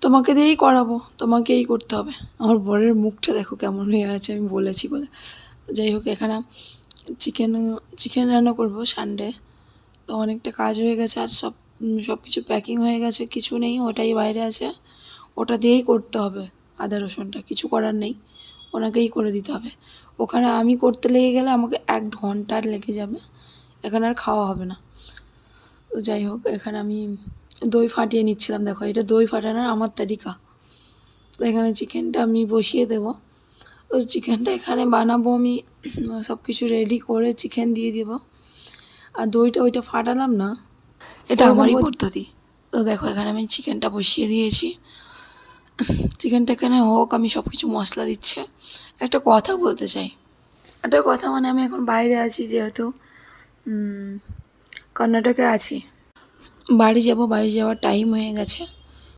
তোমাকে দিয়েই করাবো, তোমাকেই করতে হবে। আমার বরের মুখটা দেখো কেমন হয়ে আছে, আমি বলেছি বলে। তো যাই হোক, এখানে চিকেন চিকেন রান্না করবো সানডে। তো অনেকটা কাজ হয়ে গেছে, আর সব কিছু প্যাকিং হয়ে গেছে, কিছু নেই, ওটাই বাইরে আছে, ওটা দিয়েই করতে হবে। আদা রসুনটা কিছু করার নেই, ওনাকেই করে দিতে হবে। ওখানে আমি করতে লেগে গেলে আমাকে 1 ঘন্টা লেগে যাবে, এখানে আর খাওয়া হবে না। তো যাই হোক, এখানে আমি দই ফাটিয়ে নিচ্ছিলাম। দেখো, এটা দই ফাটানোর আমার তালিকা। তো এখানে চিকেনটা আমি বসিয়ে দেবো। ওই চিকেনটা এখানে বানাবো আমি, সব কিছু রেডি করে চিকেন দিয়ে দেবো। আর দইটা ওইটা ফাটালাম না, এটা আমারই পদ্ধতি। তো দেখো, এখানে আমি চিকেনটা বসিয়ে দিয়েছি। চিকেনটা এখানে হোক, আমি সব কিছু মশলা দিচ্ছি। একটা কথা বলতে চাই, একটা কথা, মানে আমি এখন বাইরে আছি, যেহেতু কর্ণাটকে আছি, বাড়ি যাওয়ার টাইম হয়ে গেছে।